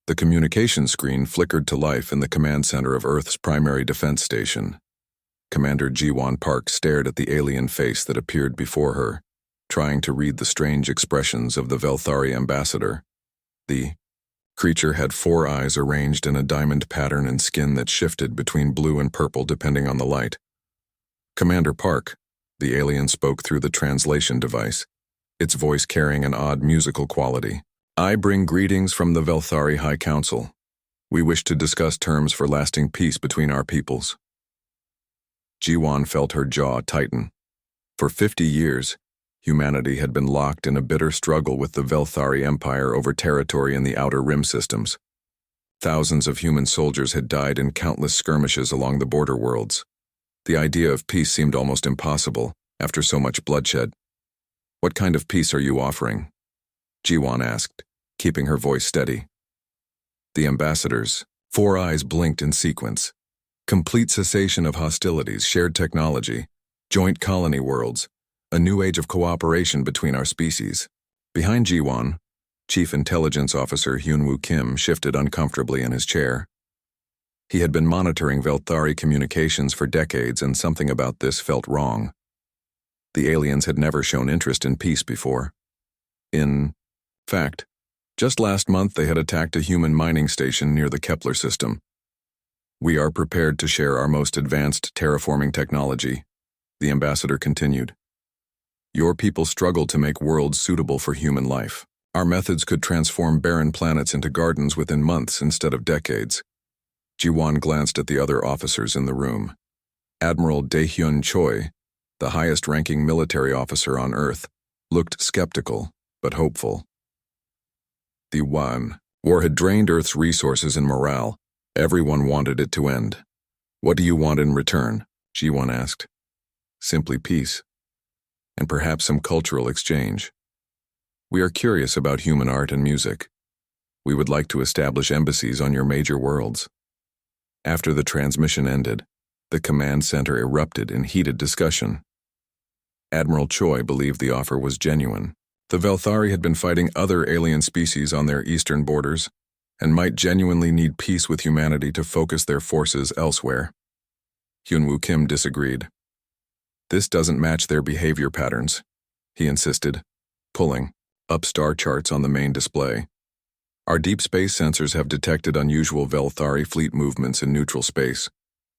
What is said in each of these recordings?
The communication screen flickered to life in the command center of Earth's primary defense station. Commander Jiwon Park stared at the alien face that appeared before her, trying to read the strange expressions of the Velthari ambassador. The creature had 4 eyes arranged in a diamond pattern and skin that shifted between blue and purple depending on the light. Commander Park, the alien spoke through the translation device, its voice carrying an odd musical quality. I bring greetings from the Velthari High Council. We wish to discuss terms for lasting peace between our peoples. Jiwon felt her jaw tighten. For 50 years, humanity had been locked in a bitter struggle with the Velthari Empire over territory in the Outer Rim systems. Thousands of human soldiers had died in countless skirmishes along the border worlds. The idea of peace seemed almost impossible after so much bloodshed. What kind of peace are you offering? Jiwon asked, keeping her voice steady. The ambassadors' 4 eyes blinked in sequence. Complete cessation of hostilities, shared technology, joint colony worlds, a new age of cooperation between our species. Behind Jiwon, Chief Intelligence Officer Hyunwoo Kim shifted uncomfortably in his chair. He had been monitoring Velthari communications for decades, and something about this felt wrong. The aliens had never shown interest in peace before. In fact, just last month they had attacked a human mining station near the Kepler system. We are prepared to share our most advanced terraforming technology, the ambassador continued. Your people struggle to make worlds suitable for human life. Our methods could transform barren planets into gardens within months instead of decades. Jiwon glanced at the other officers in the room. Admiral Daehyun Choi, the highest-ranking military officer on Earth, looked skeptical but hopeful. The war had drained Earth's resources and morale. Everyone wanted it to end. What do you want in return? Jiwon asked. Simply peace, and perhaps some cultural exchange. We are curious about human art and music. We would like to establish embassies on your major worlds. After the transmission ended, the command center erupted in heated discussion. Admiral Choi believed the offer was genuine. The Velthari had been fighting other alien species on their eastern borders, and might genuinely need peace with humanity to focus their forces elsewhere. Hyunwoo Kim disagreed. This doesn't match their behavior patterns, he insisted, pulling up star charts on the main display. Our deep space sensors have detected unusual Velthari fleet movements in neutral space,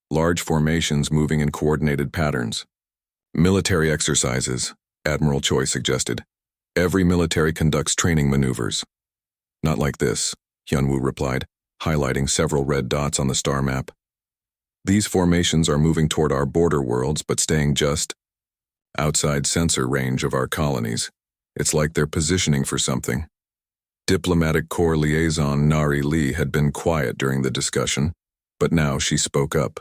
large formations moving in coordinated patterns. Military exercises, Admiral Choi suggested. Every military conducts training maneuvers. Not like this, Hyunwoo replied, highlighting several red dots on the star map. These formations are moving toward our border worlds but staying just outside sensor range of our colonies. It's like they're positioning for something. Diplomatic Corps liaison Nari Lee had been quiet during the discussion, but now she spoke up.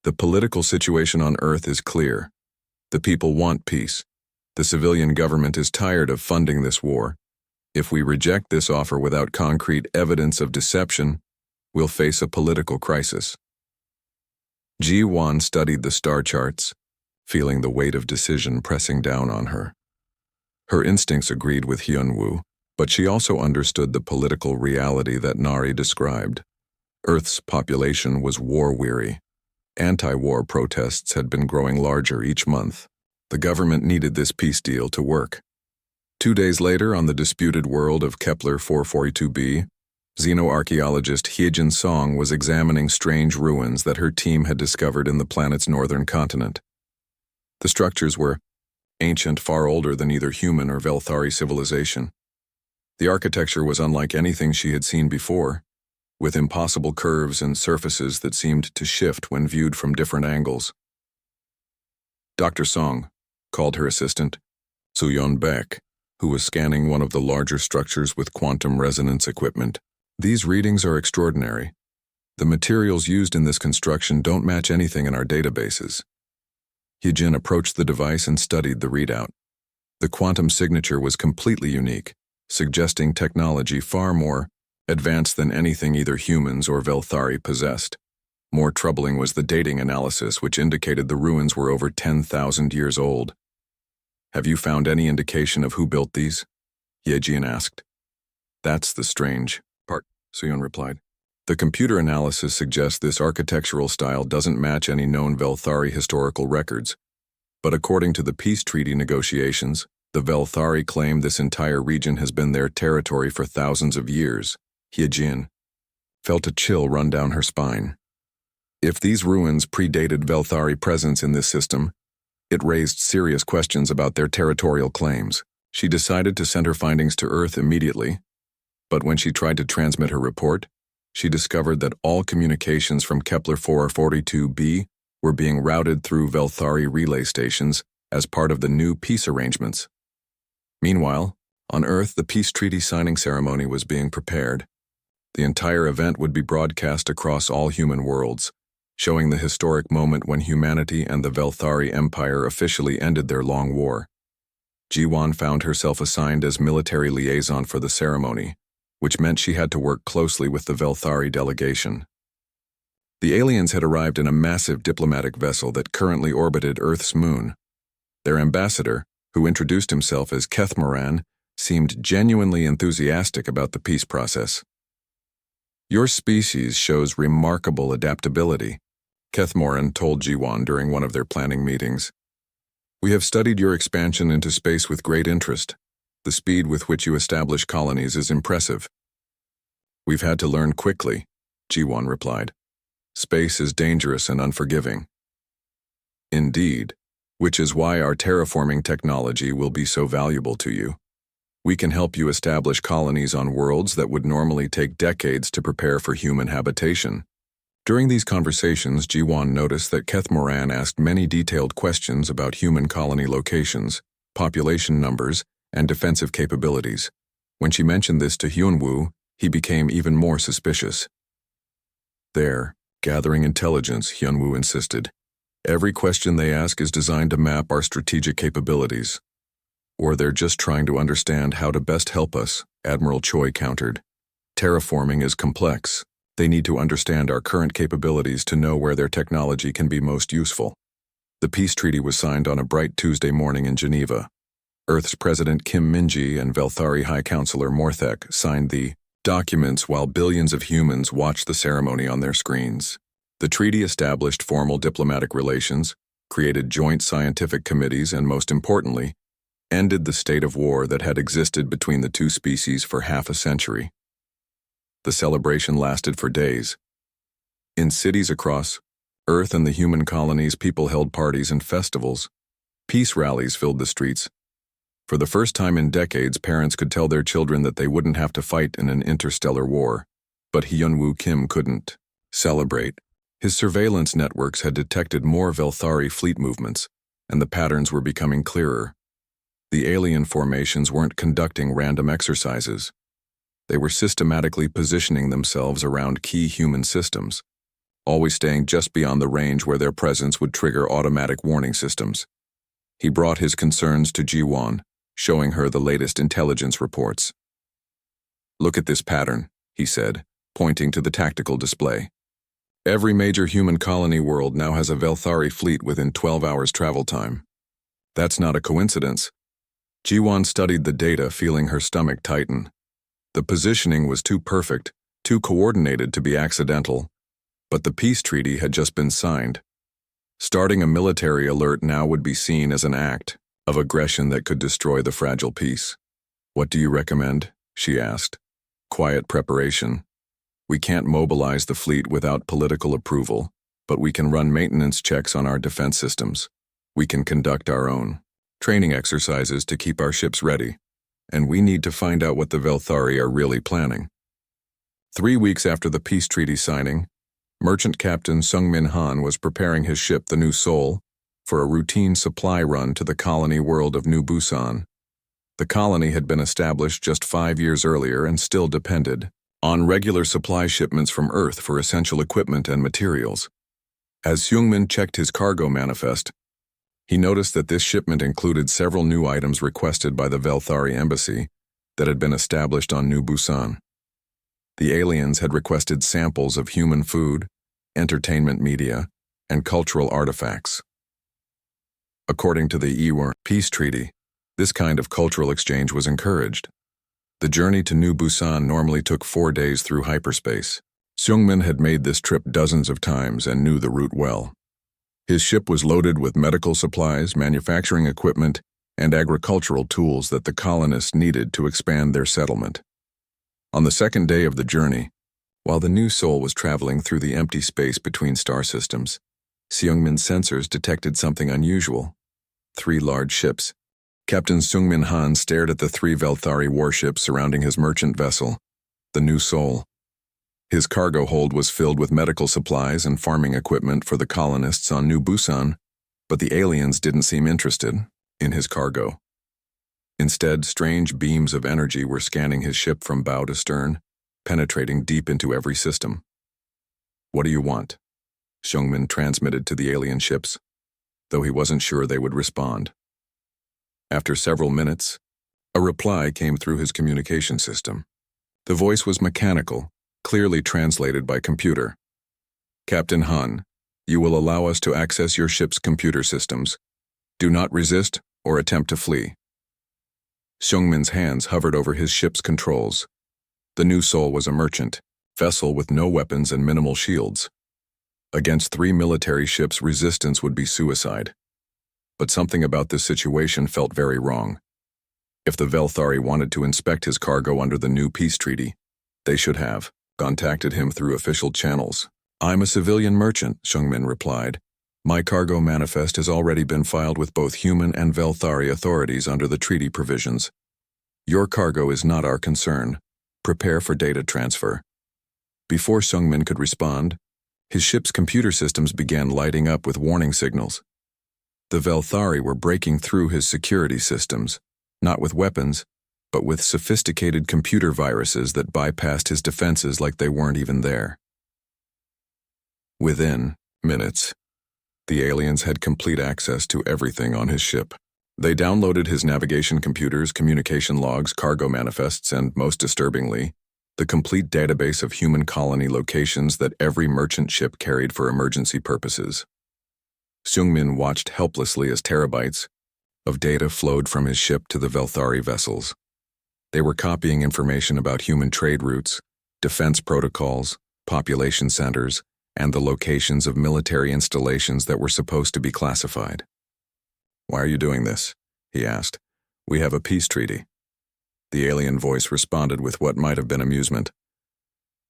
The political situation on Earth is clear. The people want peace. The civilian government is tired of funding this war. If we reject this offer without concrete evidence of deception, we'll face a political crisis. Ji-won studied the star charts, feeling the weight of decision pressing down on her. Her instincts agreed with Hyunwoo, but she also understood the political reality that Nari described. Earth's population was war-weary. Anti-war protests had been growing larger each month. The government needed this peace deal to work. 2 days later, on the disputed world of Kepler 442b, xenoarchaeologist Hyejin Song was examining strange ruins that her team had discovered in the planet's northern continent. The structures were ancient, far older than either human or Velthari civilization. The architecture was unlike anything she had seen before, with impossible curves and surfaces that seemed to shift when viewed from different angles. Dr. Song called her assistant, Soo-yeon Baek, who was scanning one of the larger structures with quantum resonance equipment. These readings are extraordinary. The materials used in this construction don't match anything in our databases. Hyejin approached the device and studied the readout. The quantum signature was completely unique, suggesting technology far more advanced than anything either humans or Velthari possessed. More troubling was the dating analysis, which indicated the ruins were over 10,000 years old. Have you found any indication of who built these? Hyejin asked. That's the strange part. Suyun replied. The computer analysis suggests this architectural style doesn't match any known Velthari historical records, but according to the peace treaty negotiations, the Velthari claim this entire region has been their territory for thousands of years. Hyejin felt a chill run down her spine. If these ruins predated Velthari presence in this system, it raised serious questions about their territorial claims. She decided to send her findings to Earth immediately, but when she tried to transmit her report, she discovered that all communications from Kepler 442b were being routed through Velthari relay stations as part of the new peace arrangements. Meanwhile, on Earth, the peace treaty signing ceremony was being prepared. The entire event would be broadcast across all human worlds, showing the historic moment when humanity and the Velthari Empire officially ended their long war. Jiwon found herself assigned as military liaison for the ceremony, which meant she had to work closely with the Velthari delegation. The aliens had arrived in a massive diplomatic vessel that currently orbited Earth's moon. Their ambassador, who introduced himself as Kethmoran, seemed genuinely enthusiastic about the peace process. Your species shows remarkable adaptability, Kethmoran told Jiwon during one of their planning meetings. We have studied your expansion into space with great interest. The speed with which you establish colonies is impressive. We've had to learn quickly, Jiwon replied. Space is dangerous and unforgiving. Indeed, which is why our terraforming technology will be so valuable to you. We can help you establish colonies on worlds that would normally take decades to prepare for human habitation. During these conversations, Jiwon noticed that Kethmoran asked many detailed questions about human colony locations, population numbers, and defensive capabilities. When she mentioned this to Hyunwoo, he became even more suspicious. They're gathering intelligence, Hyunwoo insisted. Every question they ask is designed to map our strategic capabilities. Or they're just trying to understand how to best help us, Admiral Choi countered. Terraforming is complex. They need to understand our current capabilities to know where their technology can be most useful. The peace treaty was signed on a bright Tuesday morning in Geneva. Earth's President Kim Min-ji and Velthari High Counselor Morthek signed the documents while billions of humans watched the ceremony on their screens. The treaty established formal diplomatic relations, created joint scientific committees, and most importantly, ended the state of war that had existed between the two species for half a century. The celebration lasted for days. In cities across Earth and the human colonies, people held parties and festivals. Peace rallies filled the streets. For the first time in decades, parents could tell their children that they wouldn't have to fight in an interstellar war. But Hyunwoo Kim couldn't celebrate. His surveillance networks had detected more Velthari fleet movements, and the patterns were becoming clearer. The alien formations weren't conducting random exercises. They were systematically positioning themselves around key human systems, always staying just beyond the range where their presence would trigger automatic warning systems. He brought his concerns to Jiwon, showing her the latest intelligence reports. Look at this pattern, he said, pointing to the tactical display. Every major human colony world now has a Velthari fleet within 12 hours travel time. That's not a coincidence. Jiwon studied the data, feeling her stomach tighten. The positioning was too perfect, too coordinated to be accidental, but the peace treaty had just been signed. Starting a military alert now would be seen as an act of aggression that could destroy the fragile peace. What do you recommend? She asked. Quiet preparation. We can't mobilize the fleet without political approval, but we can run maintenance checks on our defense systems. We can conduct our own training exercises to keep our ships ready. And we need to find out what the Velthari are really planning. 3 weeks after the peace treaty signing, Merchant Captain Sungmin Han was preparing his ship, the New Seoul, for a routine supply run to the colony world of New Busan. The colony had been established just 5 years earlier and still depended on regular supply shipments from Earth for essential equipment and materials. As Sungmin checked his cargo manifest, he noticed that this shipment included several new items requested by the Velthari embassy that had been established on New Busan. The aliens had requested samples of human food, entertainment media, and cultural artifacts. According to the HFY peace treaty, this kind of cultural exchange was encouraged. The journey to New Busan normally took 4 days through hyperspace. Seungmin had made this trip dozens of times and knew the route well. His ship was loaded with medical supplies, manufacturing equipment, and agricultural tools that the colonists needed to expand their settlement. On the second day of the journey, while the new soul was traveling through the empty space between star systems, Seungmin's sensors detected something unusual. 3 large ships. Captain Seungmin Han stared at the 3 Velthari warships surrounding his merchant vessel, the New Soul. His cargo hold was filled with medical supplies and farming equipment for the colonists on New Busan, but the aliens didn't seem interested in his cargo. Instead, strange beams of energy were scanning his ship from bow to stern, penetrating deep into every system. "What do you want?" Seungmin transmitted to the alien ships, though he wasn't sure they would respond. After several minutes, a reply came through his communication system. The voice was mechanical, clearly translated by computer. "Captain Han, you will allow us to access your ship's computer systems. Do not resist or attempt to flee." Seungmin's hands hovered over his ship's controls. The New Soul was a merchant vessel with no weapons and minimal shields. Against 3 military ships, resistance would be suicide. But something about this situation felt very wrong. If the Velthari wanted to inspect his cargo under the new peace treaty, they should have contacted him through official channels. "I'm a civilian merchant," Seungmin replied. "My cargo manifest has already been filed with both human and Velthari authorities under the treaty provisions. Your cargo is not our concern. Prepare for data transfer." Before Seungmin could respond, his ship's computer systems began lighting up with warning signals. The Velthari were breaking through his security systems, not with weapons, but with sophisticated computer viruses that bypassed his defenses like they weren't even there. Within minutes, the aliens had complete access to everything on his ship. They downloaded his navigation computers, communication logs, cargo manifests, and, most disturbingly, the complete database of human colony locations that every merchant ship carried for emergency purposes. Seungmin watched helplessly as terabytes of data flowed from his ship to the Velthari vessels. They were copying information about human trade routes, defense protocols, population centers, and the locations of military installations that were supposed to be classified. "Why are you doing this?" he asked. "We have a peace treaty." The alien voice responded with what might have been amusement.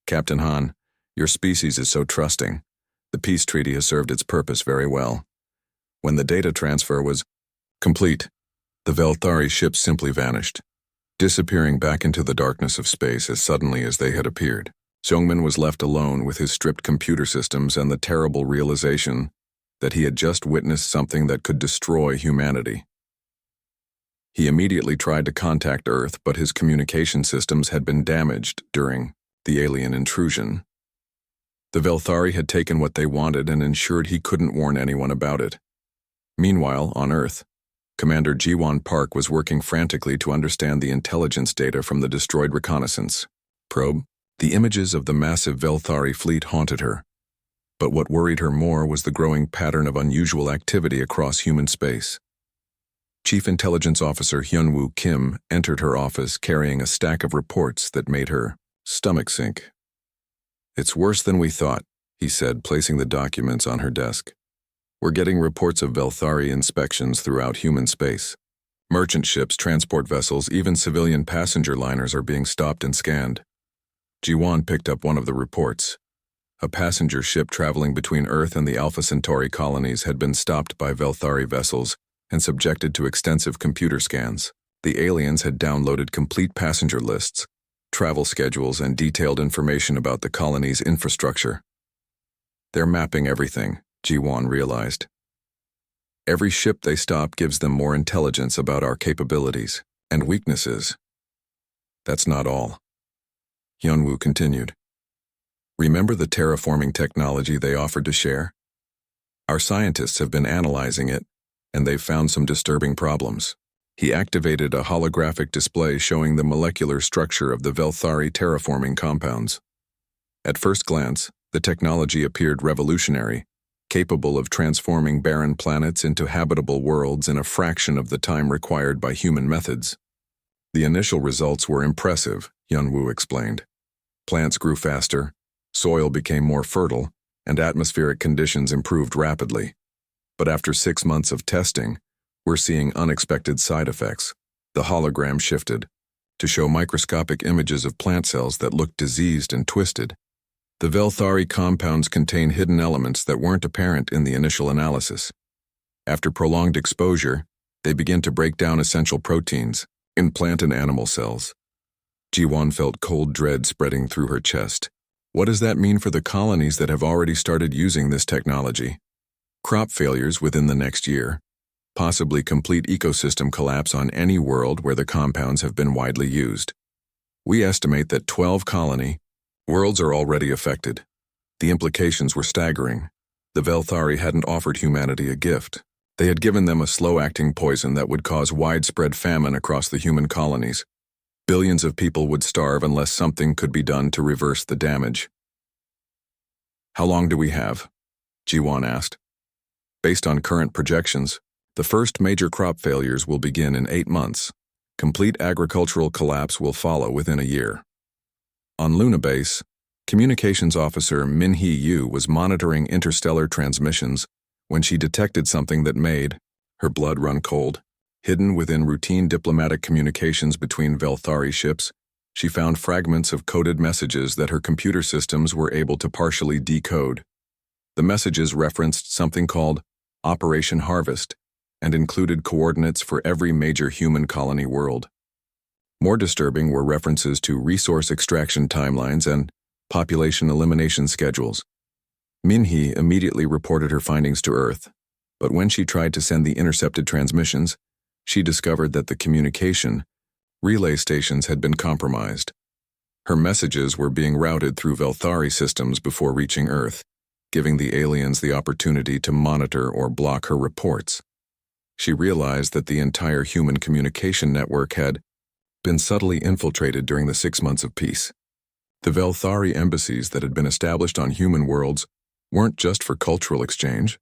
"Captain Han, your species is so trusting. The peace treaty has served its purpose very well. When the data transfer was complete, the Velthari ships simply vanished, disappearing back into the darkness of space as suddenly as they had appeared. Seungmin was left alone with his stripped computer systems and the terrible realization that he had just witnessed something that could destroy humanity. He immediately tried to contact Earth, but his communication systems had been damaged during the alien intrusion. The Velthari had taken what they wanted and ensured he couldn't warn anyone about it. Meanwhile, on Earth, Commander Jiwon Park was working frantically to understand the intelligence data from the destroyed reconnaissance probe. The images of the massive Velthari fleet haunted her, but what worried her more was the growing pattern of unusual activity across human space. Chief Intelligence Officer Hyun-woo Kim entered her office carrying a stack of reports that made her stomach sink. "It's worse than we thought," he said, placing the documents on her desk. "We're getting reports of Velthari inspections throughout human space. Merchant ships, transport vessels, even civilian passenger liners are being stopped and scanned." Jiwon picked up one of the reports. A passenger ship traveling between Earth and the Alpha Centauri colonies had been stopped by Velthari vessels and subjected to extensive computer scans. The aliens had downloaded complete passenger lists, travel schedules, and detailed information about the colony's infrastructure. "They're mapping everything," Jiwon realized. "Every ship they stop gives them more intelligence about our capabilities and weaknesses." "That's not all," Hyun-woo continued. "Remember the terraforming technology they offered to share? Our scientists have been analyzing it, and they've found some disturbing problems." He activated a holographic display showing the molecular structure of the Velthari terraforming compounds. At first glance, the technology appeared revolutionary, capable of transforming barren planets into habitable worlds in a fraction of the time required by human methods. The initial results were impressive, Yunwu explained. Plants grew faster, soil became more fertile, and atmospheric conditions improved rapidly. But after 6 months of testing, we're seeing unexpected side effects. The hologram shifted to show microscopic images of plant cells that looked diseased and twisted. The Velthari compounds contain hidden elements that weren't apparent in the initial analysis. After prolonged exposure, they begin to break down essential proteins in plant and animal cells. Jiwon felt cold dread spreading through her chest. What does that mean for the colonies that have already started using this technology? Crop failures within the next year, possibly complete ecosystem collapse on any world where the compounds have been widely used. We estimate that 12 colony worlds are already affected. The implications were staggering. The Velthari hadn't offered humanity a gift. They had given them a slow-acting poison that would cause widespread famine across the human colonies. Billions of people would starve unless something could be done to reverse the damage. How long do we have? Jiwon asked. Based on current projections, the first major crop failures will begin in 8 months. Complete agricultural collapse will follow within a year. On Luna Base, Communications Officer Min-hee Yu was monitoring interstellar transmissions when she detected something that made her blood run cold. Hidden within routine diplomatic communications between Velthari ships, she found fragments of coded messages that her computer systems were able to partially decode. The messages referenced something called Operation Harvest and included coordinates for every major human colony world. More disturbing were references to resource extraction timelines and population elimination schedules. Min-hee immediately reported her findings to Earth, but when she tried to send the intercepted transmissions, she discovered that the communication relay stations had been compromised. Her messages were being routed through Velthari systems before reaching Earth, giving the aliens the opportunity to monitor or block her reports. She realized that the entire human communication network had been subtly infiltrated during the 6 months of peace. The Velthari embassies that had been established on human worlds weren't just for cultural exchange.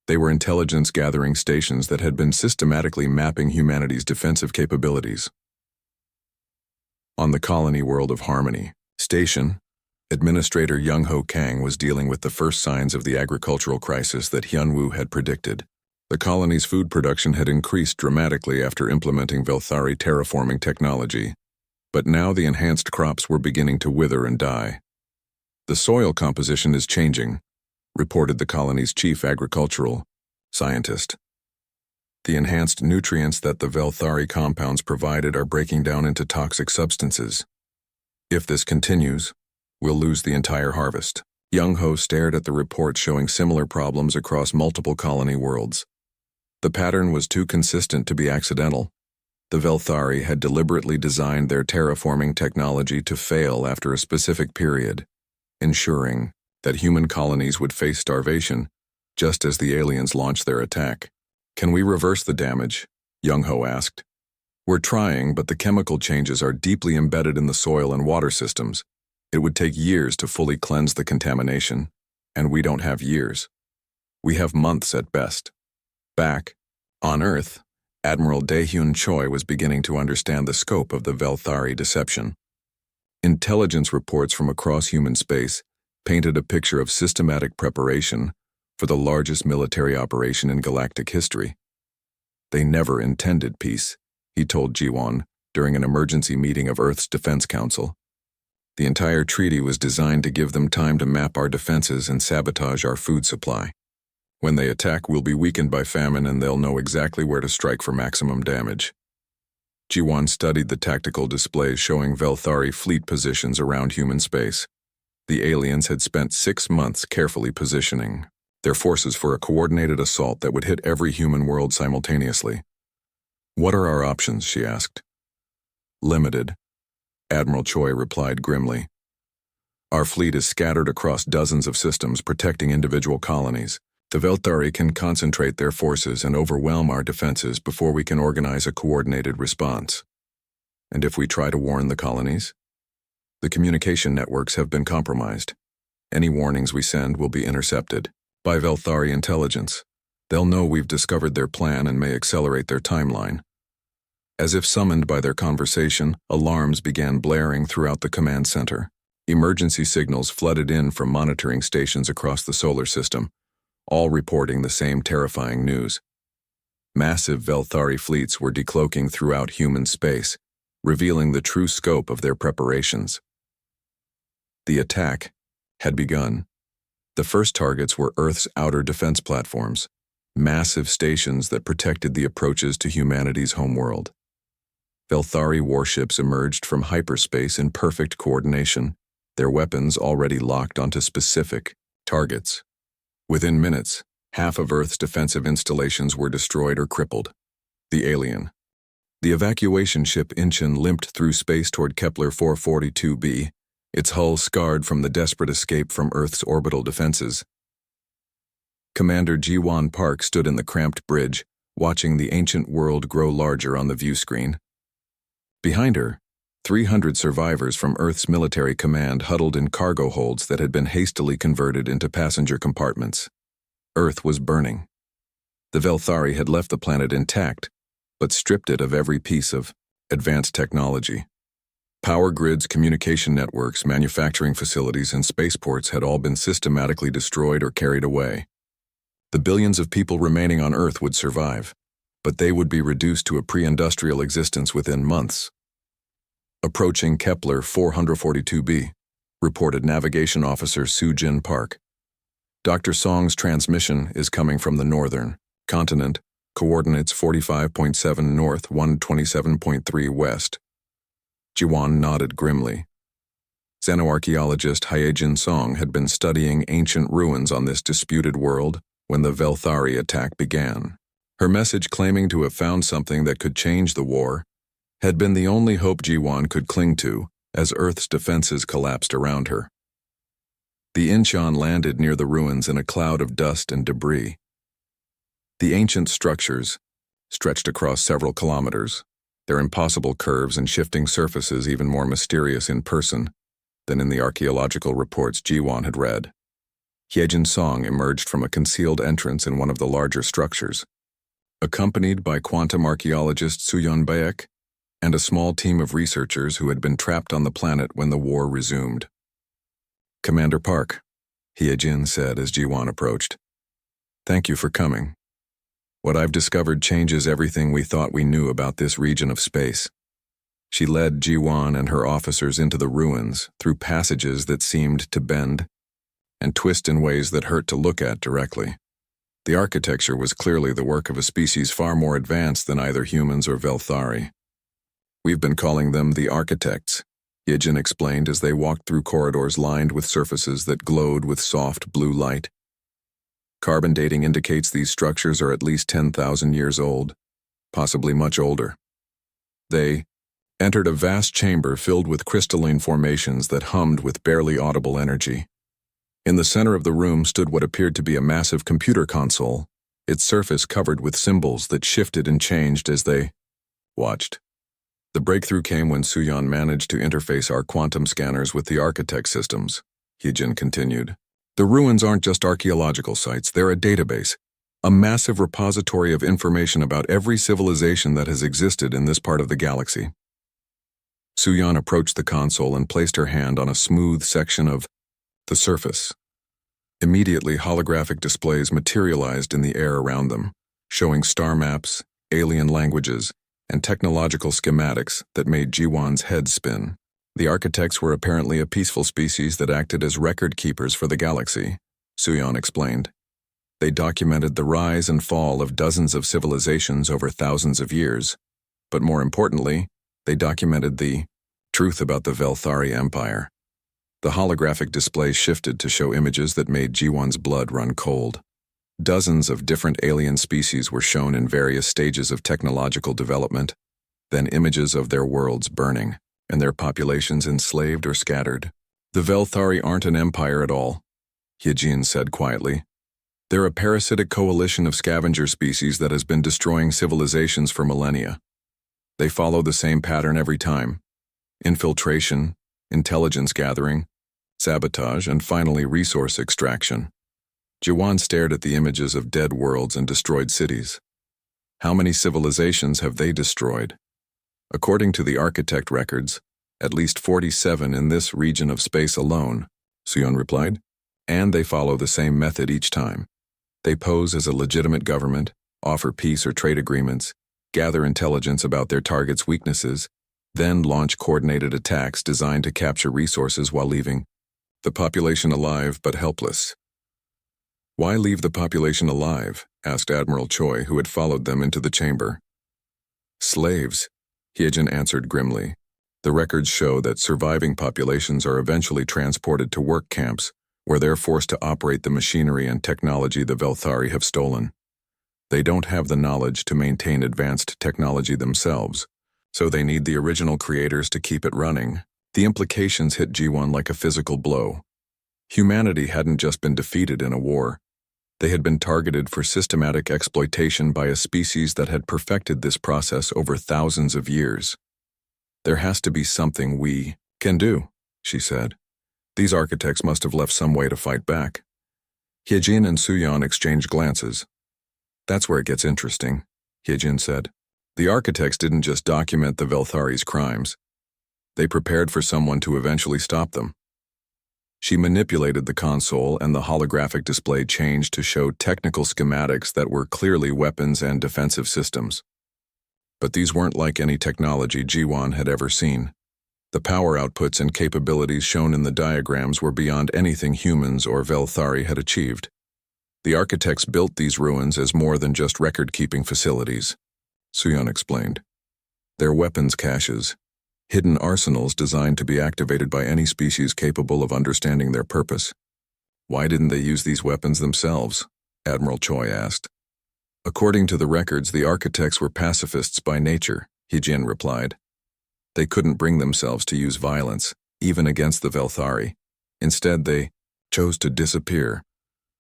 They were intelligence-gathering stations that had been systematically mapping humanity's defensive capabilities. On the colony world of Harmony Station, Administrator Young-ho Kang was dealing with the first signs of the agricultural crisis that Hyunwoo had predicted. The colony's food production had increased dramatically after implementing Velthari terraforming technology, but now the enhanced crops were beginning to wither and die. The soil composition is changing, reported the colony's chief agricultural scientist. The enhanced nutrients that the Velthari compounds provided are breaking down into toxic substances. If this continues, we'll lose the entire harvest. Young-ho stared at the report showing similar problems across multiple colony worlds. The pattern was too consistent to be accidental. The Velthari had deliberately designed their terraforming technology to fail after a specific period, ensuring that human colonies would face starvation just as the aliens launched their attack. Can we reverse the damage? Young-ho asked. We're trying, but the chemical changes are deeply embedded in the soil and water systems. It would take years to fully cleanse the contamination, and we don't have years. We have months at best. Back on Earth, Admiral Daehyun Choi was beginning to understand the scope of the Velthari deception. Intelligence reports from across human space painted a picture of systematic preparation for the largest military operation in galactic history. They never intended peace, he told Jiwon during an emergency meeting of Earth's Defense Council. The entire treaty was designed to give them time to map our defenses and sabotage our food supply. When they attack, we'll be weakened by famine and they'll know exactly where to strike for maximum damage. Jiwon studied the tactical displays showing Velthari fleet positions around human space. The aliens had spent 6 months carefully positioning their forces for a coordinated assault that would hit every human world simultaneously. What are our options? She asked. Limited, Admiral Choi replied grimly. Our fleet is scattered across dozens of systems protecting individual colonies. The Velthari can concentrate their forces and overwhelm our defenses before we can organize a coordinated response. And if we try to warn the colonies? The communication networks have been compromised. Any warnings we send will be intercepted by Velthari intelligence. They'll know we've discovered their plan and may accelerate their timeline. As if summoned by their conversation, alarms began blaring throughout the command center. Emergency signals flooded in from monitoring stations across the solar system, all reporting the same terrifying news. Massive Velthari fleets were decloaking throughout human space, revealing the true scope of their preparations. The attack had begun. The first targets were Earth's outer defense platforms, massive stations that protected the approaches to humanity's homeworld. Velthari warships emerged from hyperspace in perfect coordination, their weapons already locked onto specific targets. Within minutes, half of Earth's defensive installations were destroyed or crippled. The alien. The evacuation ship Incheon limped through space toward Kepler 442b, its hull scarred from the desperate escape from Earth's orbital defenses. Commander Ji-won Park stood in the cramped bridge, watching the ancient world grow larger on the view screen. Behind her, 300 survivors from Earth's military command huddled in cargo holds that had been hastily converted into passenger compartments. Earth was burning. The Velthari had left the planet intact, but stripped it of every piece of advanced technology. Power grids, communication networks, manufacturing facilities, and spaceports had all been systematically destroyed or carried away. The billions of people remaining on Earth would survive, but they would be reduced to a pre-industrial existence within months. Approaching Kepler 442b, reported Navigation Officer Soo-jin Park. Dr. Song's transmission is coming from the northern continent, coordinates 45.7 north, 127.3 west. Ji-won nodded grimly. Xenoarchaeologist Hyejin Song had been studying ancient ruins on this disputed world when the Velthari attack began. Her message claiming to have found something that could change the war had been the only hope Ji-won could cling to as Earth's defenses collapsed around her. The Incheon landed near the ruins in a cloud of dust and debris. The ancient structures stretched across several kilometers, their impossible curves and shifting surfaces even more mysterious in person than in the archaeological reports Ji-won had read. Hyejin Song emerged from a concealed entrance in one of the larger structures, accompanied by quantum archaeologist Soo-yeon Baek and a small team of researchers who had been trapped on the planet when the war resumed. "Commander Park," Hyejin said as Ji-won approached. "Thank you for coming. What I've discovered changes everything we thought we knew about this region of space." She led Ji-won and her officers into the ruins through passages that seemed to bend and twist in ways that hurt to look at directly. The architecture was clearly the work of a species far more advanced than either humans or Velthari. "We've been calling them the architects," Hyejin explained as they walked through corridors lined with surfaces that glowed with soft blue light. Carbon dating indicates these structures are at least 10,000 years old, possibly much older. They entered a vast chamber filled with crystalline formations that hummed with barely audible energy. In the center of the room stood what appeared to be a massive computer console, its surface covered with symbols that shifted and changed as they watched. The breakthrough came when Soo-yeon managed to interface our quantum scanners with the architect systems, Hyejin continued. "The ruins aren't just archaeological sites, they're a database, a massive repository of information about every civilization that has existed in this part of the galaxy." Soo-yeon approached the console and placed her hand on a smooth section of the surface. Immediately, holographic displays materialized in the air around them, showing star maps, alien languages, and technological schematics that made Ji-won's head spin. The architects were apparently a peaceful species that acted as record keepers for the galaxy, Soo-yeon explained. They documented the rise and fall of dozens of civilizations over thousands of years, but more importantly, they documented the truth about the Velthari Empire. The holographic display shifted to show images that made Ji-won's blood run cold. Dozens of different alien species were shown in various stages of technological development, then images of their worlds burning, and their populations enslaved or scattered. "The Velthari aren't an empire at all," Hyejin said quietly. "They're a parasitic coalition of scavenger species that has been destroying civilizations for millennia. They follow the same pattern every time: infiltration, intelligence gathering, sabotage, and finally resource extraction." Ji-won stared at the images of dead worlds and destroyed cities. "How many civilizations have they destroyed?" According to the architect records, at least 47 in this region of space alone, Suyon replied, and they follow the same method each time. They pose as a legitimate government, offer peace or trade agreements, gather intelligence about their target's weaknesses, then launch coordinated attacks designed to capture resources while leaving the population alive but helpless. Why leave the population alive? Asked Admiral Choi, who had followed them into the chamber. Slaves, Hyejin answered grimly. The records show that surviving populations are eventually transported to work camps, where they're forced to operate the machinery and technology the Velthari have stolen. They don't have the knowledge to maintain advanced technology themselves, so they need the original creators to keep it running. The implications hit G1 like a physical blow. Humanity hadn't just been defeated in a war. They had been targeted for systematic exploitation by a species that had perfected this process over thousands of years. There has to be something we can do, she said. These architects must have left some way to fight back. Hyejin and Suyon exchanged glances. That's where it gets interesting, Hyejin said. The architects didn't just document the Velthari's crimes. They prepared for someone to eventually stop them. She manipulated the console, and the holographic display changed to show technical schematics that were clearly weapons and defensive systems. But these weren't like any technology G1 had ever seen. The power outputs and capabilities shown in the diagrams were beyond anything humans or Velthari had achieved. The architects built these ruins as more than just record-keeping facilities, Suyon explained. They're weapons caches, hidden arsenals designed to be activated by any species capable of understanding their purpose. Why didn't they use these weapons themselves? Admiral Choi asked. According to the records, the architects were pacifists by nature, Hyejin replied. They couldn't bring themselves to use violence, even against the Velthari. Instead, they chose to disappear,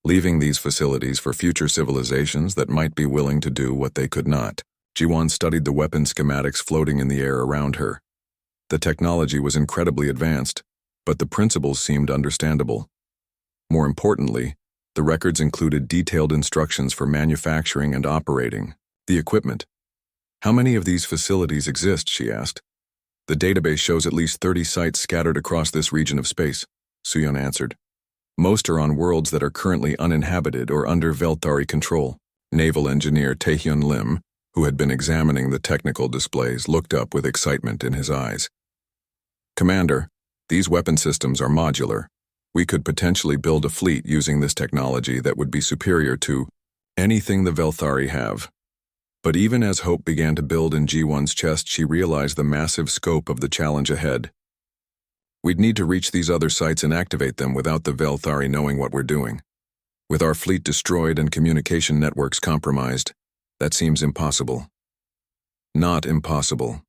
leaving these facilities for future civilizations that might be willing to do what they could not. Ji-won studied the weapon schematics floating in the air around her. The technology was incredibly advanced, but the principles seemed understandable. More importantly, the records included detailed instructions for manufacturing and operating the equipment. How many of these facilities exist, she asked. The database shows at least 30 sites scattered across this region of space, Suyon answered. Most are on worlds that are currently uninhabited or under Velthari control. Naval engineer Taehyun Lim, who had been examining the technical displays, looked up with excitement in his eyes. Commander, these weapon systems are modular. We could potentially build a fleet using this technology that would be superior to anything the Velthari have. But even as hope began to build in G1's chest, she realized the massive scope of the challenge ahead. We'd need to reach these other sites and activate them without the Velthari knowing what we're doing. With our fleet destroyed and communication networks compromised, that seems impossible. Not impossible,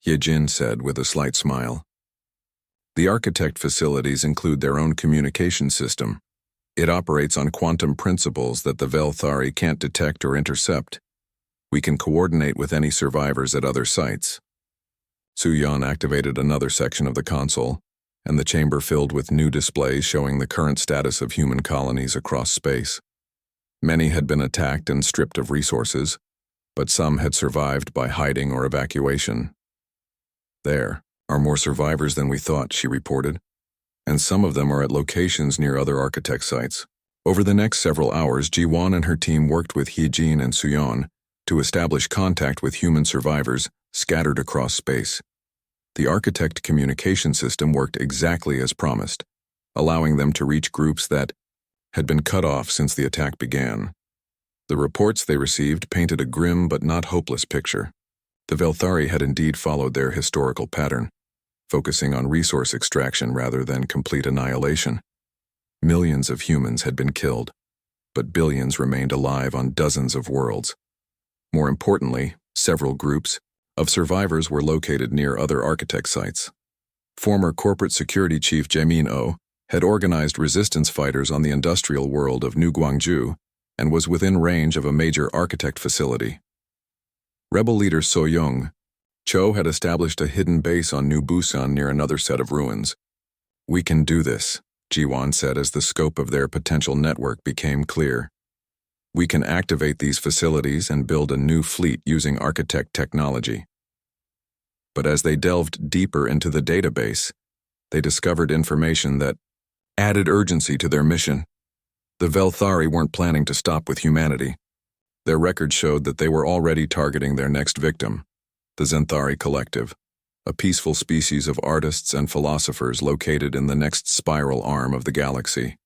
Hyejin said with a slight smile. The architect facilities include their own communication system. It operates on quantum principles that the Velthari can't detect or intercept. We can coordinate with any survivors at other sites. Suyon activated another section of the console, and the chamber filled with new displays showing the current status of human colonies across space. Many had been attacked and stripped of resources, but some had survived by hiding or evacuation. There are more survivors than we thought, she reported, and some of them are at locations near other architect sites. Over the next several hours, Ji-won and her team worked with Hyejin and Suyon to establish contact with human survivors scattered across space. The architect communication system worked exactly as promised, allowing them to reach groups that had been cut off since the attack began. The reports they received painted a grim but not hopeless picture. The Velthari had indeed followed their historical pattern, focusing on resource extraction rather than complete annihilation. Millions of humans had been killed, but billions remained alive on dozens of worlds. More importantly, several groups of survivors were located near other architect sites. Former corporate security chief Jae-min-oh had organized resistance fighters on the industrial world of New Gwangju and was within range of a major architect facility. Rebel leader So-young Cho had established a hidden base on New Busan near another set of ruins. We can do this, Ji-won said as the scope of their potential network became clear. We can activate these facilities and build a new fleet using architect technology. But as they delved deeper into the database, they discovered information that added urgency to their mission. The Velthari weren't planning to stop with humanity. Their record showed that they were already targeting their next victim, the Zenthari Collective, a peaceful species of artists and philosophers located in the next spiral arm of the galaxy.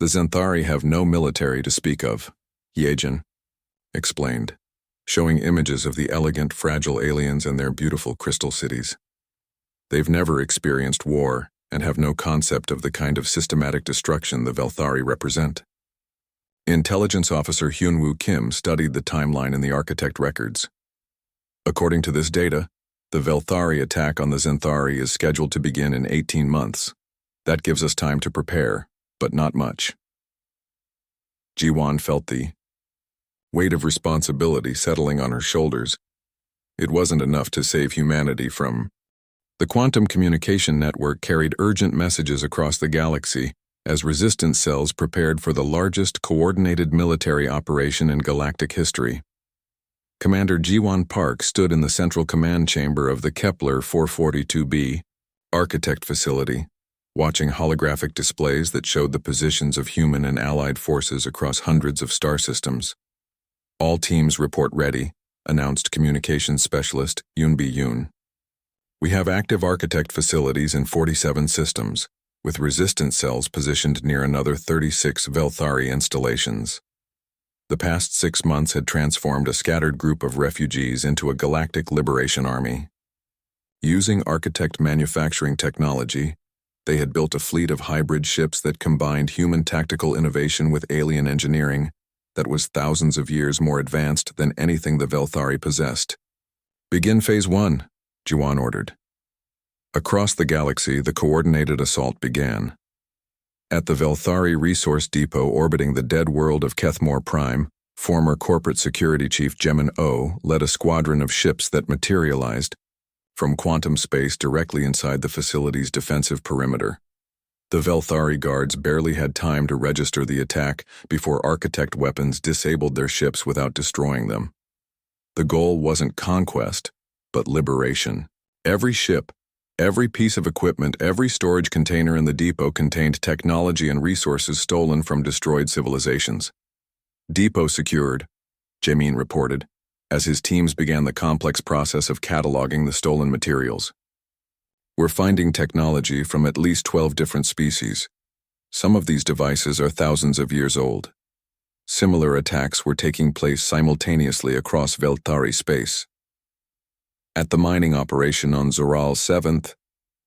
The Zenthari have no military to speak of, Yejin explained, showing images of the elegant, fragile aliens and their beautiful crystal cities. They've never experienced war and have no concept of the kind of systematic destruction the Velthari represent. Intelligence Officer Hyunwoo Kim studied the timeline in the Architect records. According to this data, the Velthari attack on the Zenthari is scheduled to begin in 18 months. That gives us time to prepare, but not much. Ji-won felt the weight of responsibility settling on her shoulders. It wasn't enough to save humanity from... The quantum communication network carried urgent messages across the galaxy as resistance cells prepared for the largest coordinated military operation in galactic history. Commander Ji-won Park stood in the central command chamber of the Kepler 442b Architect facility, watching holographic displays that showed the positions of human and allied forces across hundreds of star systems. All teams report ready, announced communications specialist Yoon-bi Yoon. We have active Architect facilities in 47 systems, with resistance cells positioned near another 36 Velthari installations. The past 6 months had transformed a scattered group of refugees into a galactic liberation army. Using Architect manufacturing technology, they had built a fleet of hybrid ships that combined human tactical innovation with alien engineering that was thousands of years more advanced than anything the Velthari possessed. Begin Phase 1, Ji-won ordered. Across the galaxy, the coordinated assault began. At the Velthari Resource Depot orbiting the dead world of Kethmore Prime, former Corporate Security Chief Jemin Oh led a squadron of ships that materialized from quantum space directly inside the facility's defensive perimeter. The Velthari guards barely had time to register the attack before Architect weapons disabled their ships without destroying them. The goal wasn't conquest, but liberation. Every ship, every piece of equipment, every storage container in the depot contained technology and resources stolen from destroyed civilizations. Depot secured, Jamin reported, as his teams began the complex process of cataloging the stolen materials. We're finding technology from at least 12 different species. Some of these devices are thousands of years old. Similar attacks were taking place simultaneously across Velthari space. At the mining operation on Zoral 7th,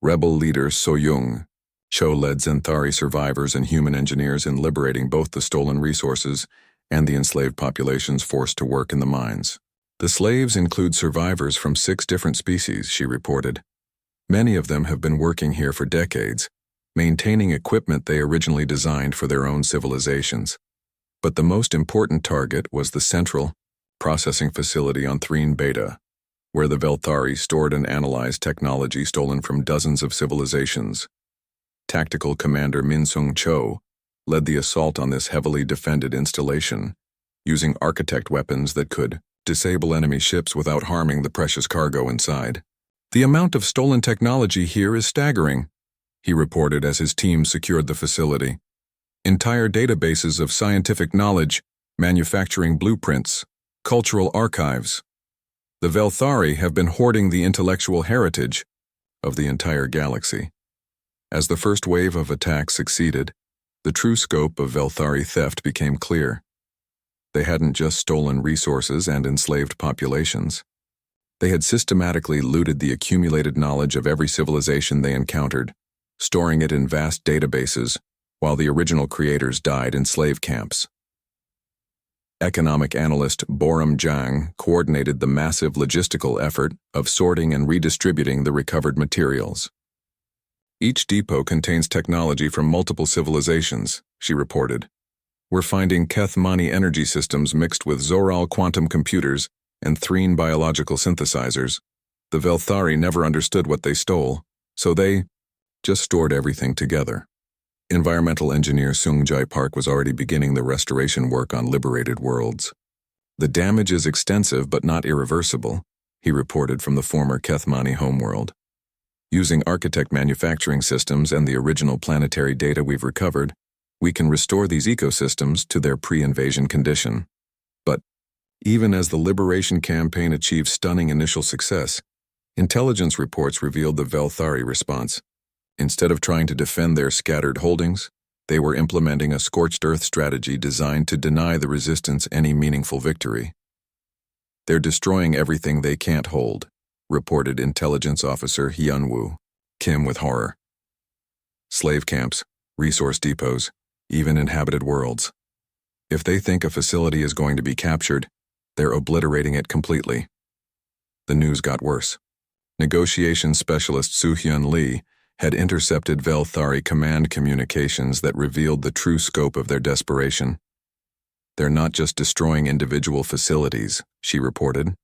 rebel leader So-young Cho led Zenthari survivors and human engineers in liberating both the stolen resources and the enslaved populations forced to work in the mines. The slaves include survivors from 6 different species, she reported. Many of them have been working here for decades, maintaining equipment they originally designed for their own civilizations. But the most important target was the central processing facility on Threen Beta, where the Velthari stored and analyzed technology stolen from dozens of civilizations. Tactical Commander Min-sung Cho led the assault on this heavily defended installation, using Architect weapons that could disable enemy ships without harming the precious cargo inside. The amount of stolen technology here is staggering, he reported as his team secured the facility. Entire databases of scientific knowledge, manufacturing blueprints, cultural archives. The Velthari have been hoarding the intellectual heritage of the entire galaxy. As the first wave of attacks succeeded, the true scope of Velthari theft became clear. They hadn't just stolen resources and enslaved populations. They had systematically looted the accumulated knowledge of every civilization they encountered, storing it in vast databases, while the original creators died in slave camps. Economic analyst Boram Jang coordinated the massive logistical effort of sorting and redistributing the recovered materials. Each depot contains technology from multiple civilizations, she reported. We're finding Keth-Mani energy systems mixed with Zoral quantum computers and Threen biological synthesizers. The Velthari never understood what they stole, so they just stored everything together. Environmental engineer Sung Jae Park was already beginning the restoration work on liberated worlds. The damage is extensive but not irreversible, he reported from the former Kethmani homeworld. Using architect manufacturing systems and the original planetary data we've recovered, we can restore these ecosystems to their pre-invasion condition. But even as the liberation campaign achieved stunning initial success, intelligence reports revealed the Velthari response. Instead of trying to defend their scattered holdings, they were implementing a scorched earth strategy designed to deny the resistance any meaningful victory. "They're destroying everything they can't hold," reported intelligence officer Hyunwoo Kim with horror. "Slave camps, resource depots, even inhabited worlds. If they think a facility is going to be captured, they're obliterating it completely." The news got worse. Negotiations specialist Soo-hyun Lee had intercepted Velthari command communications that revealed the true scope of their desperation. "They're not just destroying individual facilities," she reported.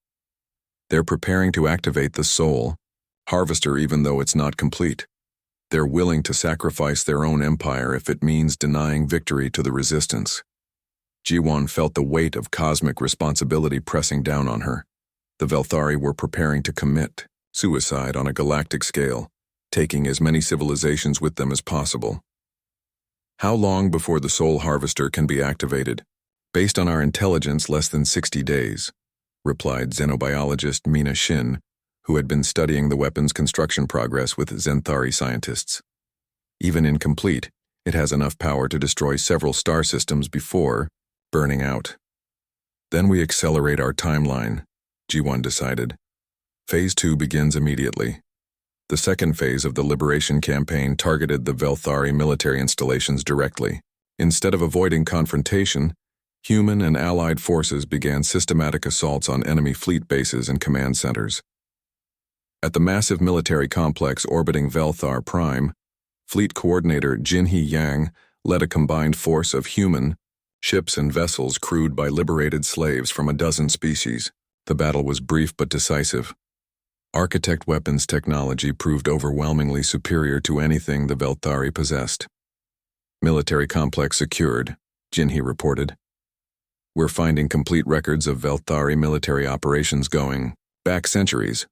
"They're preparing to activate the soul harvester even though it's not complete. They're willing to sacrifice their own empire if it means denying victory to the resistance." Ji-won felt the weight of cosmic responsibility pressing down on her. The Velthari were preparing to commit suicide on a galactic scale, taking as many civilizations with them as possible. "How long before the soul harvester can be activated?" "Based on our intelligence, less than 60 days, replied xenobiologist Mina Shin, who had been studying the weapon's construction progress with Zenthari scientists. "Even incomplete, it has enough power to destroy several star systems before burning out." "Then we accelerate our timeline," Ji-won decided. Phase 2 begins immediately. The second phase of the liberation campaign targeted the Velthari military installations directly. Instead of avoiding confrontation, human and allied forces began systematic assaults on enemy fleet bases and command centers. At the massive military complex orbiting Velthar Prime, Fleet Coordinator Jin-hee Yang led a combined force of human ships and vessels crewed by liberated slaves from a dozen species. The battle was brief but decisive. Architect weapons technology proved overwhelmingly superior to anything the Velthari possessed. "Military complex secured," Jin-hee reported. "We're finding complete records of Velthari military operations going back centuries.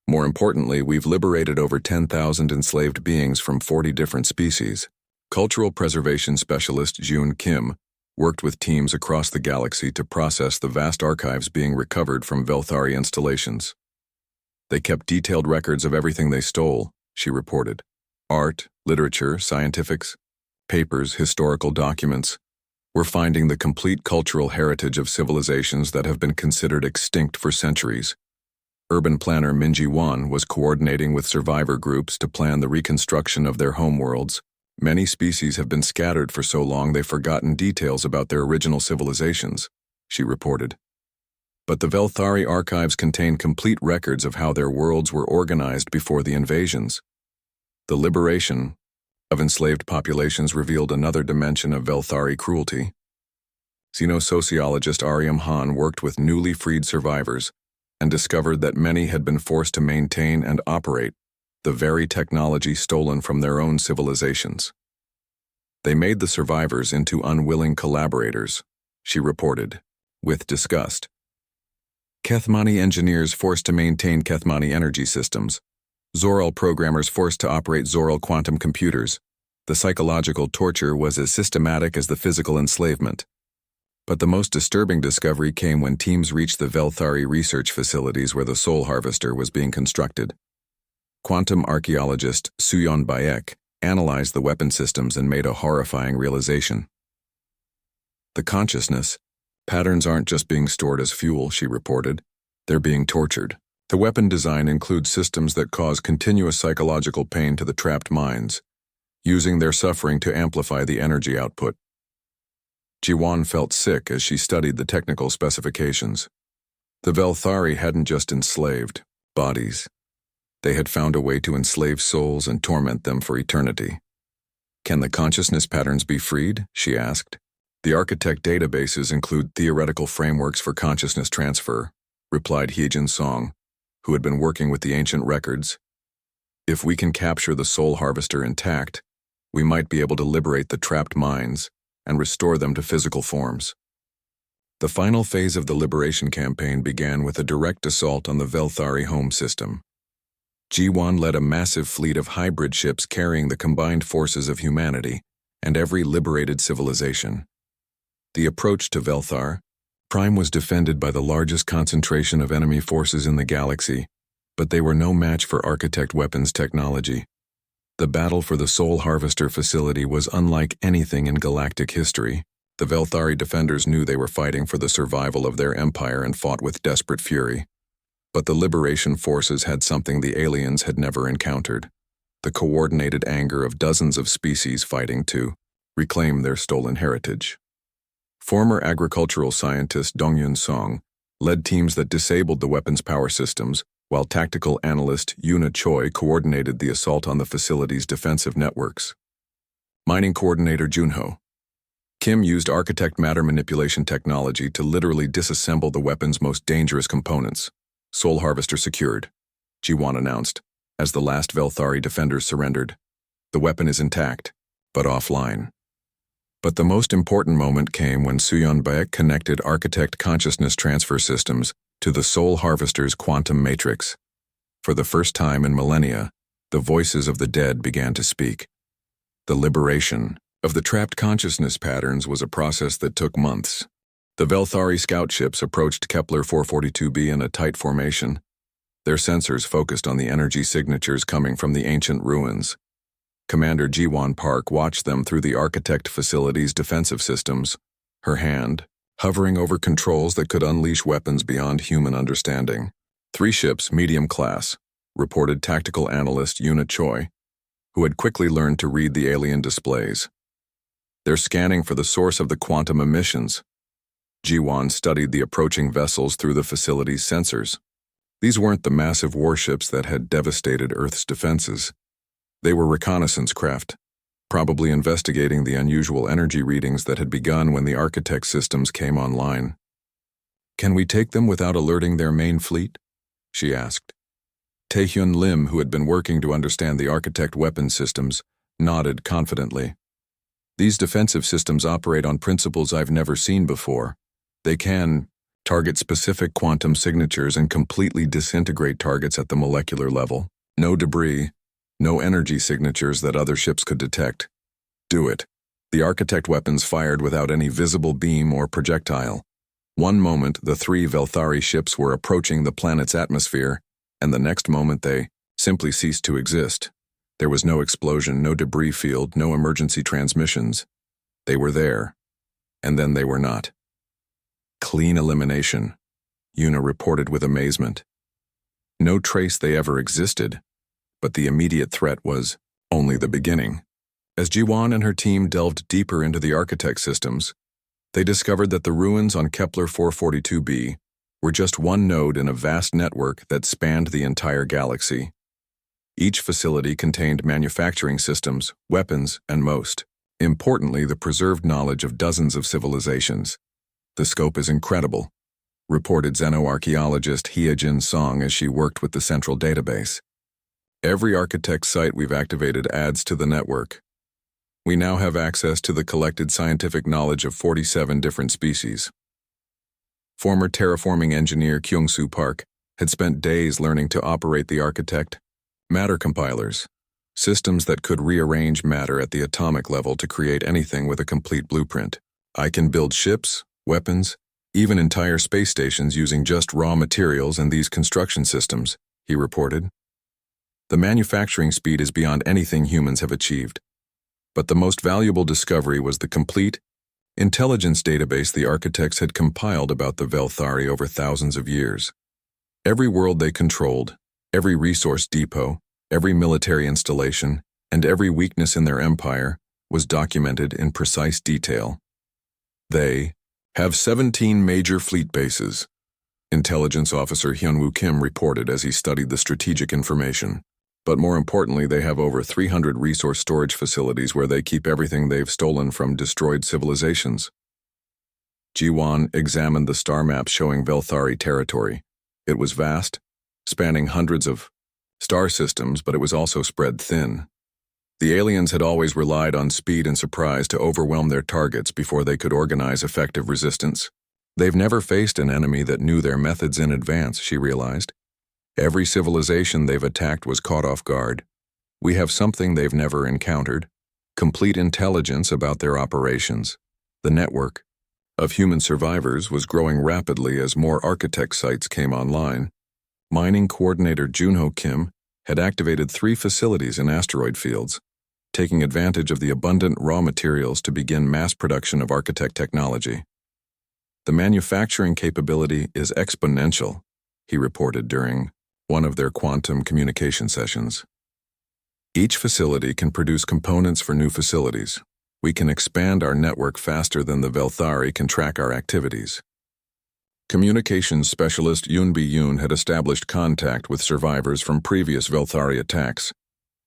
More importantly, we've liberated over 10,000 enslaved beings from 40 different species." Cultural preservation specialist Jun Kim worked with teams across the galaxy to process the vast archives being recovered from Velthari installations. "They kept detailed records of everything they stole," she reported. "Art, literature, scientifics, papers, historical documents. We're finding the complete cultural heritage of civilizations that have been considered extinct for centuries." Urban planner Min Ji-won was coordinating with survivor groups to plan the reconstruction of their homeworlds. "Many species have been scattered for so long they've forgotten details about their original civilizations," she reported. "But the Velthari archives contain complete records of how their worlds were organized before the invasions." The liberation of enslaved populations revealed another dimension of Velthari cruelty. Xenosociologist Aryam Han worked with newly freed survivors and discovered that many had been forced to maintain and operate the very technology stolen from their own civilizations. "They made the survivors into unwilling collaborators," she reported, with disgust. "Kethmani engineers forced to maintain Kethmani energy systems. Zoral programmers forced to operate Zoral quantum computers. The psychological torture was as systematic as the physical enslavement." But the most disturbing discovery came when teams reached the Velthari research facilities where the soul harvester was being constructed. Quantum archaeologist Suyeon Baek analyzed the weapon systems and made a horrifying realization. "The consciousness patterns aren't just being stored as fuel," she reported. "They're being tortured. The weapon design includes systems that cause continuous psychological pain to the trapped minds, using their suffering to amplify the energy output." Ji-won felt sick as she studied the technical specifications. The Velthari hadn't just enslaved bodies. They had found a way to enslave souls and torment them for eternity. "Can the consciousness patterns be freed?" she asked. "The architect databases include theoretical frameworks for consciousness transfer," replied Heejin Song, who had been working with the ancient records. "If we can capture the soul harvester intact, we might be able to liberate the trapped minds and restore them to physical forms." The final phase of the liberation campaign began with a direct assault on the Velthari home system. G1 led a massive fleet of hybrid ships carrying the combined forces of humanity and every liberated civilization. The approach to Velthar Prime was defended by the largest concentration of enemy forces in the galaxy, but they were no match for Architect weapons technology. The battle for the Soul Harvester facility was unlike anything in galactic history. The Velthari defenders knew they were fighting for the survival of their empire and fought with desperate fury. But the liberation forces had something the aliens had never encountered: the coordinated anger of dozens of species fighting to reclaim their stolen heritage. Former agricultural scientist Dongyun Song led teams that disabled the weapons power systems, while tactical analyst Yuna Choi coordinated the assault on the facility's defensive networks. Mining coordinator Junho Kim used architect matter manipulation technology to literally disassemble the weapon's most dangerous components. Soul Harvester secured, G1 announced, as the last Velthari defenders surrendered. The weapon is intact, but offline. But the most important moment came when Suyeon Baek connected architect consciousness transfer systems to the Soul Harvester's quantum matrix. For the first time in millennia, the voices of the dead began to speak. The liberation of the trapped consciousness patterns was a process that took months. The Velthari scout ships approached Kepler 442b in a tight formation. Their sensors focused on the energy signatures coming from the ancient ruins. Commander Ji-won Park watched them through the Architect facility's defensive systems, her hand hovering over controls that could unleash weapons beyond human understanding. 3 ships, medium class, reported tactical analyst Yuna Choi, who had quickly learned to read the alien displays. They're scanning for the source of the quantum emissions. Ji-won studied the approaching vessels through the facility's sensors. These weren't the massive warships that had devastated Earth's defenses. They were reconnaissance craft, probably investigating the unusual energy readings that had begun when the Architect systems came online. "Can we take them without alerting their main fleet?" she asked. Taehyun Lim, who had been working to understand the Architect weapon systems, nodded confidently. "These defensive systems operate on principles I've never seen before. They can target specific quantum signatures and completely disintegrate targets at the molecular level. No debris, no energy signatures that other ships could detect. Do it." The Architect weapons fired without any visible beam or projectile. One moment, the 3 Velthari ships were approaching the planet's atmosphere, and the next moment they simply ceased to exist. There was no explosion, no debris field, no emergency transmissions. They were there, and then they were not. "Clean elimination," Yuna reported with amazement. No trace they ever existed, but the immediate threat was only the beginning. As Ji-won and her team delved deeper into the Architect systems, they discovered that the ruins on Kepler 442b were just one node in a vast network that spanned the entire galaxy. Each facility contained manufacturing systems, weapons, and most importantly, the preserved knowledge of dozens of civilizations. "The scope is incredible," reported xenoarchaeologist Hyejin Song as she worked with the central database. "Every Architect site we've activated adds to the network. We now have access to the collected scientific knowledge of 47 different species." Former terraforming engineer Kyung-soo Park had spent days learning to operate the Architect matter compilers, systems that could rearrange matter at the atomic level to create anything with a complete blueprint. "I can build ships, weapons, even entire space stations using just raw materials and these construction systems," he reported. "The manufacturing speed is beyond anything humans have achieved. But the most valuable discovery was the complete intelligence database the Architects had compiled about the Velthari over thousands of years. Every world they controlled, every resource depot, every military installation, and every weakness in their empire was documented in precise detail. "They have 17 major fleet bases," Intelligence Officer Hyunwoo Kim reported as he studied the strategic information. "But more importantly, they have over 300 resource storage facilities where they keep everything they've stolen from destroyed civilizations." Ji-won examined the star map showing Velthari territory. It was vast, spanning hundreds of star systems, but it was also spread thin. The aliens had always relied on speed and surprise to overwhelm their targets before they could organize effective resistance. They've never faced an enemy that knew their methods in advance, she realized. Every civilization they've attacked was caught off guard. We have something they've never encountered: complete intelligence about their operations. The network of human survivors was growing rapidly as more architect sites came online. Mining coordinator Junho Kim had activated 3 facilities in asteroid fields, taking advantage of the abundant raw materials to begin mass production of architect technology. The manufacturing capability is exponential, he reported during one of their quantum communication sessions. Each facility can produce components for new facilities. We can expand our network faster than the Velthari can track our activities. Communications specialist Yunbi Yun had established contact with survivors from previous Velthari attacks,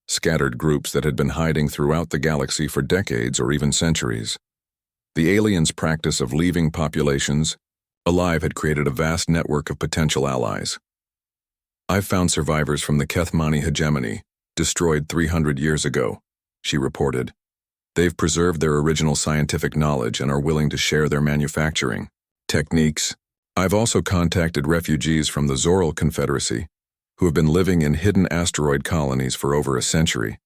scattered groups that had been hiding throughout the galaxy for decades or even centuries. The aliens' practice of leaving populations alive had created a vast network of potential allies. I've found survivors from the Kethmani hegemony, destroyed 300 years ago, she reported. They've preserved their original scientific knowledge and are willing to share their manufacturing techniques. I've also contacted refugees from the Zoral Confederacy, who have been living in hidden asteroid colonies for over a century.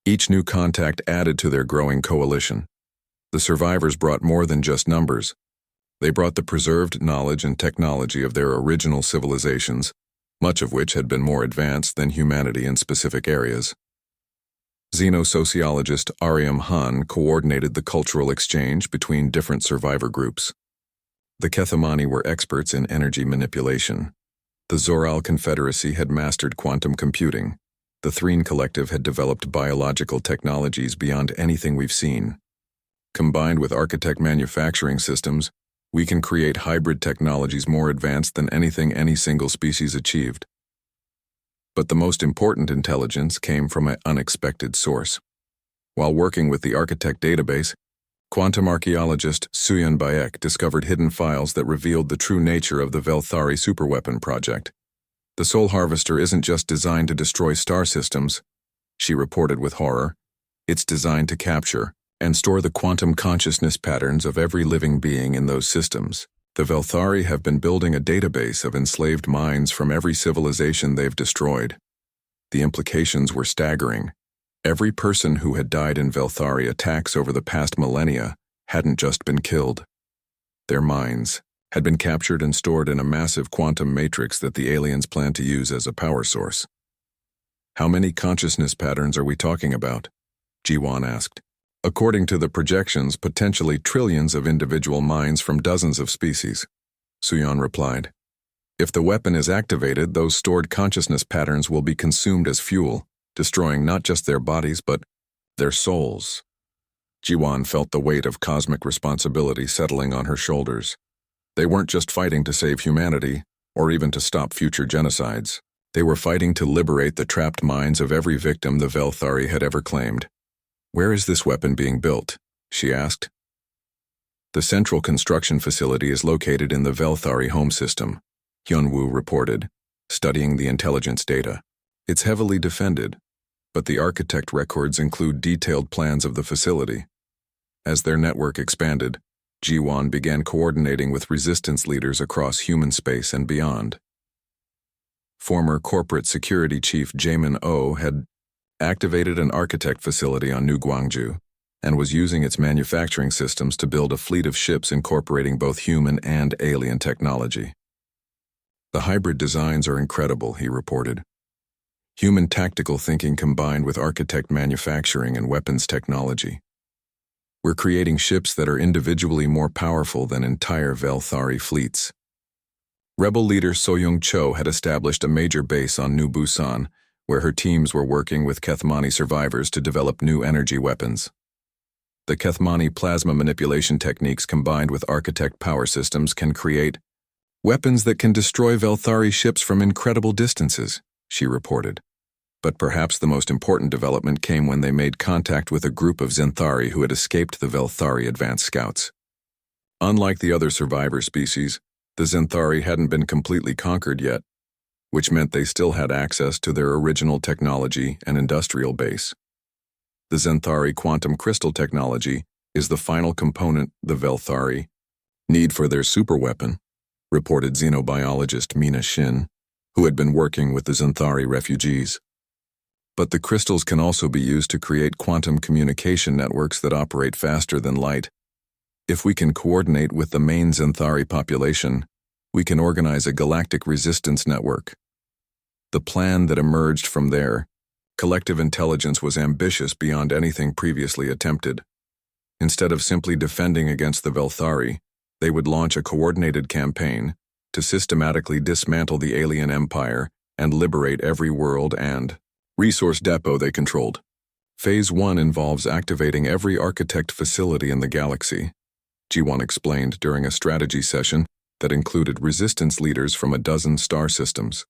Each new contact added to their growing coalition. The survivors brought more than just numbers. They brought the preserved knowledge and technology of their original civilizations, much of which had been more advanced than humanity in specific areas. Xenosociologist Ariam Han coordinated the cultural exchange between different survivor groups. The Kethamani were experts in energy manipulation. The Zoral Confederacy had mastered quantum computing. The Threen Collective had developed biological technologies beyond anything we've seen. Combined with architect manufacturing systems, we can create hybrid technologies more advanced than anything any single species achieved. But the most important intelligence came from an unexpected source. While working with the architect database, quantum archaeologist Suyan Bayek discovered hidden files that revealed the true nature of the Velthari superweapon project. The Soul Harvester isn't just designed to destroy star systems, she reported with horror. It's designed to capture and store the quantum consciousness patterns of every living being in those systems. The Velthari have been building a database of enslaved minds from every civilization they've destroyed. The implications were staggering. Every person who had died in Velthari attacks over the past millennia hadn't just been killed. Their minds had been captured and stored in a massive quantum matrix that the aliens plan to use as a power source. How many consciousness patterns are we talking about? Jiwan asked. According to the projections, potentially trillions of individual minds from dozens of species, Suyan replied. If the weapon is activated, those stored consciousness patterns will be consumed as fuel, destroying not just their bodies but their souls. Jiwan felt the weight of cosmic responsibility settling on her shoulders. They weren't just fighting to save humanity, or even to stop future genocides. They were fighting to liberate the trapped minds of every victim the Velthari had ever claimed. Where is this weapon being built? She asked. The central construction facility is located in the Velthari home system, Hyunwoo reported, studying the intelligence data. It's heavily defended, but the architect records include detailed plans of the facility. As their network expanded, Jiwan began coordinating with resistance leaders across human space and beyond. Former corporate security chief Jamin Oh had activated an architect facility on New Gwangju and was using its manufacturing systems to build a fleet of ships incorporating both human and alien technology. The hybrid designs are incredible, he reported. Human tactical thinking combined with architect manufacturing and weapons technology. We're creating ships that are individually more powerful than entire Velthari fleets. Rebel leader Soyoung Cho had established a major base on New Busan, where her teams were working with Kethmani survivors to develop new energy weapons. The Kethmani plasma manipulation techniques combined with architect power systems can create weapons that can destroy Velthari ships from incredible distances, she reported. But perhaps the most important development came when they made contact with a group of Zenthari who had escaped the Velthari advanced scouts. Unlike the other survivor species, the Zenthari hadn't been completely conquered yet, which meant they still had access to their original technology and industrial base. The Zenthari quantum crystal technology is the final component the Velthari Need for their superweapon, reported xenobiologist Mina Shin, who had been working with the Xanthari refugees. But the crystals can also be used to create quantum communication networks that operate faster than light. If we can coordinate with the main Xanthari population, we can organize a galactic resistance network. The plan that emerged from there, collective intelligence, was ambitious beyond anything previously attempted. Instead of simply defending against the Velthari, they would launch a coordinated campaign to systematically dismantle the alien empire and liberate every world and resource depot they controlled. Phase 1 involves activating every architect facility in the galaxy, G1 explained during a strategy session that included resistance leaders from a dozen star systems.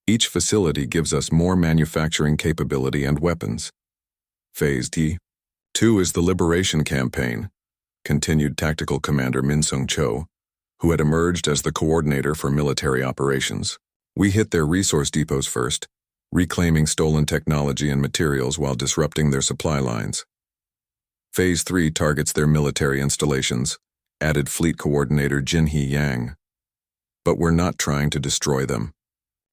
Each facility gives us more manufacturing capability and weapons. Phase 2 is the Liberation Campaign, continued Tactical Commander Min-Sung Cho, who had emerged as the coordinator for military operations. We hit their resource depots first, reclaiming stolen technology and materials while disrupting their supply lines. Phase 3 targets their military installations, added Fleet Coordinator Jin-Hee Yang. But we're not trying to destroy them.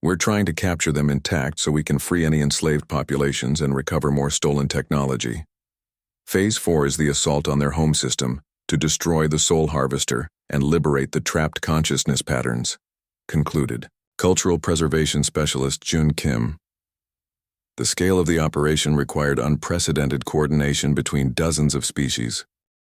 We're trying to capture them intact so we can free any enslaved populations and recover more stolen technology. Phase 4 is the assault on their home system to destroy the Soul Harvester and liberate the trapped consciousness patterns, concluded Cultural Preservation Specialist Jun Kim. The scale of the operation required unprecedented coordination between dozens of species.